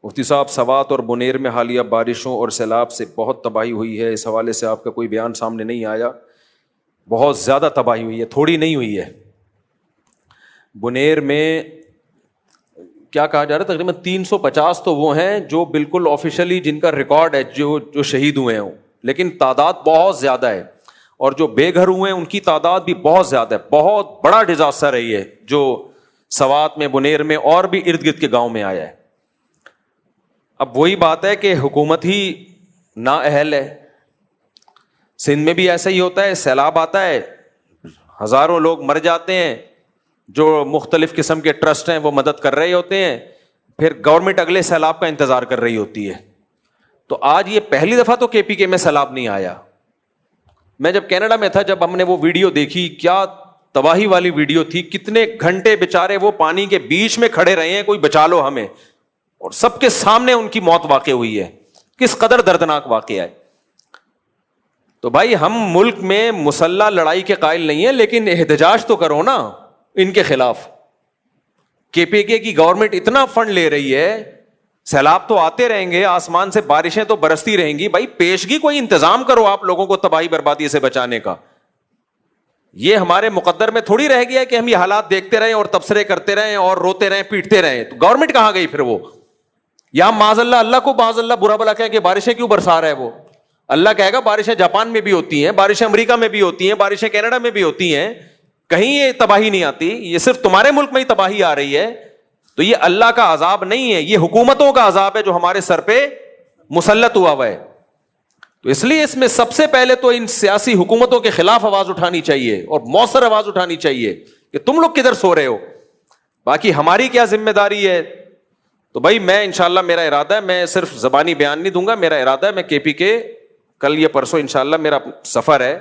مفتی صاحب، سوات اور بنیر میں حالیہ بارشوں اور سیلاب سے بہت تباہی ہوئی ہے، اس حوالے سے آپ کا کوئی بیان سامنے نہیں آیا؟ بہت زیادہ تباہی ہوئی ہے، تھوڑی نہیں ہوئی ہے۔ بنیر میں کیا کہا جا رہا ہے، تقریباً 350 تو وہ ہیں جو بالکل آفیشلی جن کا ریکارڈ ہے جو شہید ہوئے ہیں، لیکن تعداد بہت زیادہ ہے، اور جو بے گھر ہوئے ہیں ان کی تعداد بھی بہت زیادہ ہے۔ بہت بڑا ڈیزاسٹر ہے یہ جو سوات میں، بنیر میں اور بھی ارد گرد کے گاؤں میں آیا ہے۔ اب وہی بات ہے کہ حکومت ہی نااہل ہے۔ سندھ میں بھی ایسا ہی ہوتا ہے، سیلاب آتا ہے، ہزاروں لوگ مر جاتے ہیں، جو مختلف قسم کے ٹرسٹ ہیں وہ مدد کر رہے ہوتے ہیں، پھر گورنمنٹ اگلے سیلاب کا انتظار کر رہی ہوتی ہے۔ تو آج یہ پہلی دفعہ تو KPK میں سیلاب نہیں آیا۔ میں جب کینیڈا میں تھا، جب ہم نے وہ ویڈیو دیکھی، کیا تباہی والی ویڈیو تھی، کتنے گھنٹے بیچارے وہ پانی کے بیچ میں کھڑے رہے ہیں، کوئی بچا لو ہمیں، اور سب کے سامنے ان کی موت واقع ہوئی ہے۔ کس قدر دردناک واقعہ ہے۔ تو بھائی ہم ملک میں مسلح لڑائی کے قائل نہیں ہیں، لیکن احتجاج تو کرو نا ان کے خلاف۔ KPK کی گورنمنٹ اتنا فنڈ لے رہی ہے، سیلاب تو آتے رہیں گے، آسمان سے بارشیں تو برستی رہیں گی، بھائی پیشگی کوئی انتظام کرو آپ لوگوں کو تباہی بربادی سے بچانے کا۔ یہ ہمارے مقدر میں تھوڑی رہ گیا ہے کہ ہم یہ حالات دیکھتے رہیں اور تبصرے کرتے رہیں اور روتے رہیں، پیٹتے رہیں۔ تو گورنمنٹ کہاں گئی پھر وہ؟ یا معاذ اللہ کو معاذ اللہ برا بلا کہیں کہ بارشیں کیوں برسا رہا ہے وہ؟ اللہ کہے گا بارشیں جاپان میں بھی ہوتی ہیں، بارشیں امریکہ میں بھی ہوتی ہیں، بارشیں کینیڈا میں بھی ہوتی ہیں، کہیں یہ تباہی نہیں آتی، یہ صرف تمہارے ملک میں ہی تباہی آ رہی ہے۔ تو یہ اللہ کا عذاب نہیں ہے، یہ حکومتوں کا عذاب ہے جو ہمارے سر پہ مسلط ہوا ہے۔ تو اس لیے اس میں سب سے پہلے تو ان سیاسی حکومتوں کے خلاف آواز اٹھانی چاہیے اور مؤثر آواز اٹھانی چاہیے کہ تم لوگ کدھر سو رہے ہو، باقی ہماری کیا ذمہ داری ہے۔ تو بھائی میں انشاءاللہ، میرا ارادہ ہے، میں صرف زبانی بیان نہیں دوں گا، میرا ارادہ ہے میں KPK کل یا پرسوں انشاءاللہ میرا سفر ہے،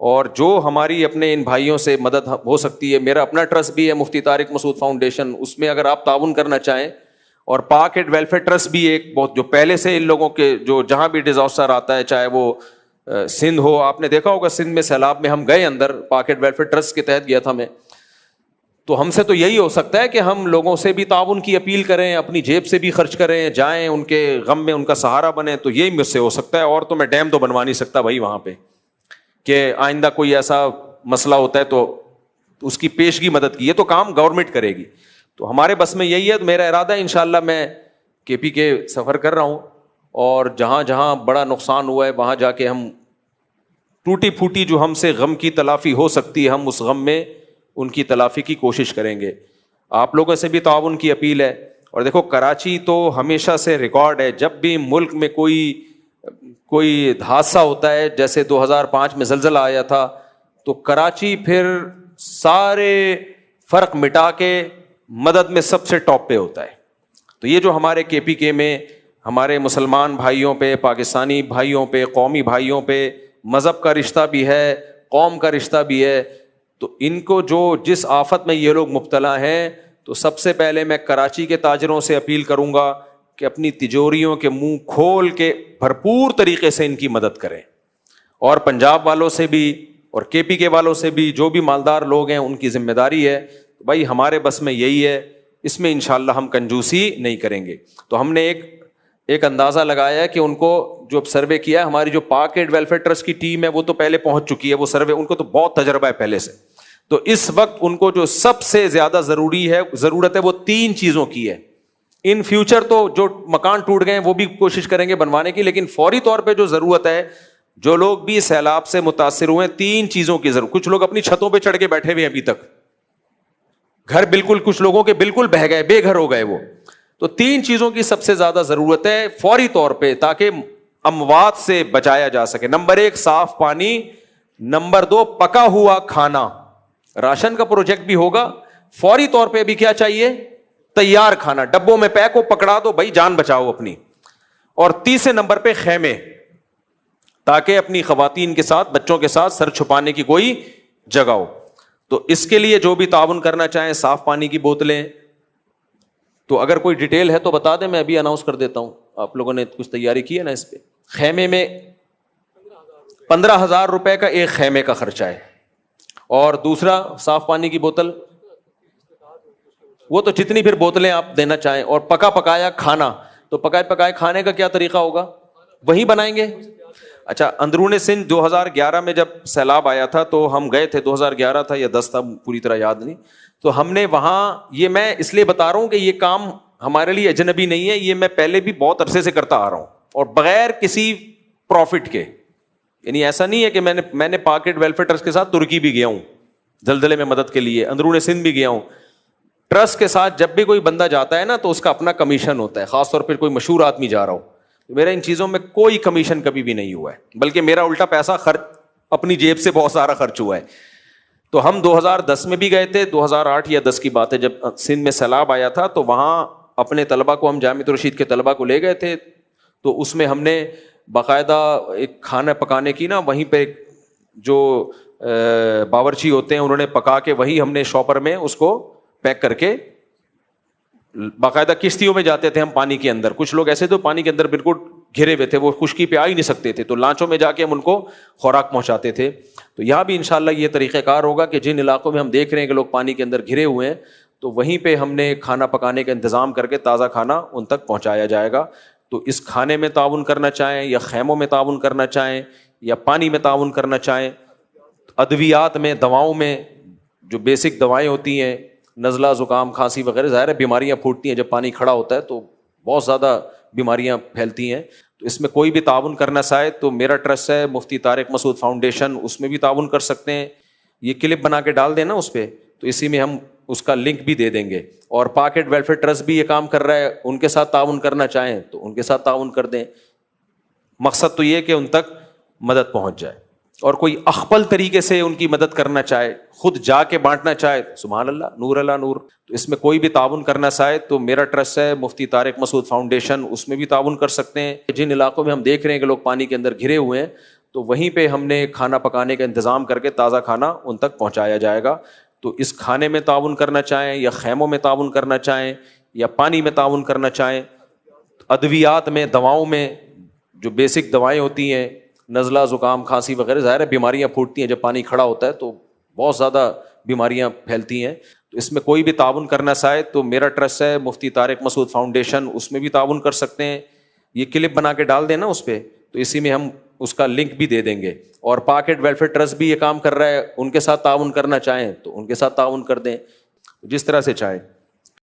اور جو ہماری اپنے ان بھائیوں سے مدد ہو سکتی ہے، میرا اپنا ٹرسٹ بھی ہے مفتی طارق مسعود فاؤنڈیشن، اس میں اگر آپ تعاون کرنا چاہیں، اور پاک ایڈ ویلفیئر ٹرسٹ بھی ایک بہت، جو پہلے سے ان لوگوں کے جو جہاں بھی ڈیزاسٹر آتا ہے، چاہے وہ سندھ ہو، آپ نے دیکھا ہوگا سندھ میں سیلاب میں ہم گئے اندر، پاک ایڈ ویلفیئر ٹرسٹ کے تحت گیا تھا میں، تو ہم سے تو یہی ہو سکتا ہے کہ ہم لوگوں سے بھی تعاون کی اپیل کریں، اپنی جیب سے بھی خرچ کریں، جائیں ان کے غم میں ان کا سہارا بنیں، تو یہی مجھ سے ہو سکتا ہے۔ اور تو میں ڈیم تو بنوا نہیں سکتا بھائی وہاں پہ، کہ آئندہ کوئی ایسا مسئلہ ہوتا ہے تو اس کی پیشگی مدد کی، یہ تو کام گورنمنٹ کرے گی۔ تو ہمارے بس میں یہی ہے، تو میرا ارادہ ہے انشاءاللہ میں KPK سفر کر رہا ہوں، اور جہاں جہاں بڑا نقصان ہوا ہے وہاں جا کے ہم ٹوٹی پھوٹی جو ہم سے غم کی تلافی ہو سکتی ہے، ہم اس غم میں ان کی تلافی کی کوشش کریں گے۔ آپ لوگوں سے بھی تعاون کی اپیل ہے۔ اور دیکھو کراچی تو ہمیشہ سے ریکارڈ ہے، جب بھی ملک میں کوئی حادثہ ہوتا ہے، جیسے 2005 میں زلزلہ آیا تھا، تو کراچی پھر سارے فرق مٹا کے مدد میں سب سے ٹاپ پہ ہوتا ہے۔ تو یہ جو ہمارے KPK میں ہمارے مسلمان بھائیوں پہ، پاکستانی بھائیوں پہ، قومی بھائیوں پہ مذہب کا رشتہ بھی ہے، قوم کا رشتہ بھی ہے، تو ان کو جو جس آفت میں یہ لوگ مبتلا ہیں، تو سب سے پہلے میں کراچی کے تاجروں سے اپیل کروں گا کہ اپنی تجوریوں کے منہ کھول کے بھرپور طریقے سے ان کی مدد کریں، اور پنجاب والوں سے بھی اور KPK والوں سے بھی، جو بھی مالدار لوگ ہیں ان کی ذمہ داری ہے۔ بھائی ہمارے بس میں یہی ہے، اس میں انشاءاللہ ہم کنجوسی نہیں کریں گے۔ تو ہم نے ایک اندازہ لگایا ہے کہ ان کو جو سروے کیا ہے، ہماری جو پاک ایڈ ویلفیئر ٹرسٹ کی ٹیم ہے وہ تو پہلے پہنچ چکی ہے، وہ سروے ان کو تو بہت تجربہ ہے پہلے سے۔ تو اس وقت ان کو جو سب سے زیادہ ضرورت ہے وہ 3 چیزوں کی ہے۔ ان فیوچر تو جو مکان ٹوٹ گئے ہیں وہ بھی کوشش کریں گے بنوانے کی، لیکن فوری طور پہ جو ضرورت ہے، جو لوگ بھی سیلاب سے متاثر ہوئے ہیں، 3 چیزوں کی ضرورت۔ کچھ لوگ اپنی چھتوں پہ چڑھ کے بیٹھے ہوئے ہیں ابھی تک، گھر بالکل، کچھ لوگوں کے بالکل بہہ گئے، بے گھر ہو گئے وہ۔ تو 3 چیزوں کی سب سے زیادہ ضرورت ہے فوری طور پہ، تاکہ اموات سے بچایا جا سکے۔ نمبر 1 صاف پانی، نمبر 2 پکا ہوا کھانا۔ راشن کا پروجیکٹ بھی ہوگا، فوری طور پہ بھی کیا چاہیے؟ تیار کھانا، ڈبوں میں پیک ہو، پکڑا دو بھائی، جان بچاؤ اپنی۔ اور تیسرے نمبر پہ خیمے، تاکہ اپنی خواتین کے ساتھ، بچوں کے ساتھ سر چھپانے کی کوئی جگہ ہو۔ تو اس کے لیے جو بھی تعاون کرنا چاہیں، صاف پانی کی بوتلیں، تو اگر کوئی ڈیٹیل ہے تو بتا دیں، میں ابھی اناؤنس کر دیتا ہوں۔ آپ لوگوں نے کچھ تیاری کی ہے نا اس پہ؟ خیمے میں 15,000 روپے کا ایک خیمے کا خرچہ ہے، اور دوسرا صاف پانی کی بوتل، وہ تو جتنی پھر بوتلیں آپ دینا چاہیں، اور پکا پکایا کھانا، تو پکائے پکائے کھانے کا کیا طریقہ ہوگا؟ وہی بنائیں گے. اچھا, اندرون سندھ 2011 میں جب سیلاب آیا تھا تو ہم گئے تھے, 2011 تھا یا 10 تھا, پوری طرح یاد نہیں. تو ہم نے وہاں, یہ میں اس لیے بتا رہا ہوں کہ یہ کام ہمارے لیے اجنبی نہیں ہے, یہ میں پہلے بھی بہت عرصے سے کرتا آ رہا ہوں, اور بغیر کسی پروفٹ کے. یعنی ایسا نہیں ہے کہ میں نے پاکٹ ویلفیئر ٹرسٹ کے ساتھ ترکی بھی گیا ہوں زلزلے میں مدد کے لیے, اندرون سندھ بھی گیا ہوں. ٹرسٹ کے ساتھ جب بھی کوئی بندہ جاتا ہے نا تو اس کا اپنا کمیشن ہوتا ہے, خاص طور پہ کوئی مشہور آدمی جا رہا ہو. میرا ان چیزوں میں کوئی کمیشن کبھی بھی نہیں ہوا ہے, بلکہ میرا الٹا پیسہ خرچ اپنی جیب سے بہت سارا خرچ ہوا ہے. تو ہم 2010 میں بھی گئے تھے, 2008 یا 10 کی بات ہے, جب سندھ میں سیلاب آیا تھا تو وہاں اپنے طلبا کو, ہم جامعۃ الرشید کے طلبا کو لے گئے تھے. تو اس میں ہم نے باقاعدہ ایک کھانا پکانے کی نا, وہیں پہ جو باورچی ہوتے ہیں انہوں نے پکا کے, وہی ہم نے شاپر میں اس کو پیک کر کے, باقاعدہ کشتیوں میں جاتے تھے ہم پانی کے اندر. کچھ لوگ ایسے تو پانی کے اندر بالکل گھرے ہوئے تھے, وہ خشکی پہ آ ہی نہیں سکتے تھے, تو لانچوں میں جا کے ہم ان کو خوراک پہنچاتے تھے. تو یہاں بھی انشاءاللہ یہ طریقہ کار ہوگا کہ جن علاقوں میں ہم دیکھ رہے ہیں کہ لوگ پانی کے اندر گھرے ہوئے ہیں, تو وہیں پہ ہم نے کھانا پکانے کا انتظام کر کے تازہ کھانا ان تک پہنچایا جائے گا. تو اس کھانے میں تعاون کرنا چاہیں یا خیموں میں تعاون کرنا چاہیں یا پانی میں تعاون کرنا چاہیں, ادویات میں, دواؤں میں, جو بیسک دوائیں ہوتی ہیں, نزلہ, زکام, کھانسی وغیرہ, ظاہر ہے بیماریاں پھوٹتی ہیں جب پانی کھڑا ہوتا ہے, تو بہت زیادہ بیماریاں پھیلتی ہیں. تو اس میں کوئی بھی تعاون کرنا چاہے تو میرا ٹرسٹ ہے مفتی طارق مسعود فاؤنڈیشن, اس میں بھی تعاون کر سکتے ہیں. یہ کلپ بنا کے ڈال دینا اس پہ, تو اسی میں ہم اس کا لنک بھی دے دیں گے. اور پاکٹ ویلفیئر ٹرسٹ بھی یہ کام کر رہا ہے, ان کے ساتھ تعاون کرنا چاہیں تو ان کے ساتھ تعاون کر دیں. مقصد تو یہ کہ ان تک مدد پہنچ جائے. اور کوئی اخپل طریقے سے ان کی مدد کرنا چاہے, خود جا کے بانٹنا چاہے, سبحان اللہ, نور اللہ نور. تو اس میں کوئی بھی تعاون کرنا چاہے تو میرا ٹرسٹ ہے مفتی طارق مسعود فاؤنڈیشن, اس میں بھی تعاون کر سکتے ہیں. جن علاقوں میں ہم دیکھ رہے ہیں کہ لوگ پانی کے اندر گھرے ہوئے ہیں, تو وہیں پہ ہم نے کھانا پکانے کا انتظام کر کے تازہ کھانا ان تک پہنچایا جائے گا. تو اس کھانے میں تعاون کرنا چاہیں یا خیموں میں تعاون کرنا چاہیں یا پانی میں تعاون کرنا چاہیں, ادویات میں, دواؤں میں, جو بیسک دوائیں ہوتی ہیں, نزلہ, زکام, کھانسی وغیرہ, ظاہر ہے بیماریاں پھوٹتی ہیں جب پانی کھڑا ہوتا ہے, تو بہت زیادہ بیماریاں پھیلتی ہیں. تو اس میں کوئی بھی تعاون کرنا چاہے تو میرا ٹرسٹ ہے مفتی طارق مسعود فاؤنڈیشن, اس میں بھی تعاون کر سکتے ہیں. یہ کلپ بنا کے ڈال دینا اس پہ, تو اسی میں ہم اس کا لنک بھی دے دیں گے. اور پاکٹ ویلفیئر ٹرسٹ بھی یہ کام کر رہا ہے, ان کے ساتھ تعاون کرنا چاہیں تو ان کے ساتھ تعاون کر دیں, جس طرح سے چاہیں.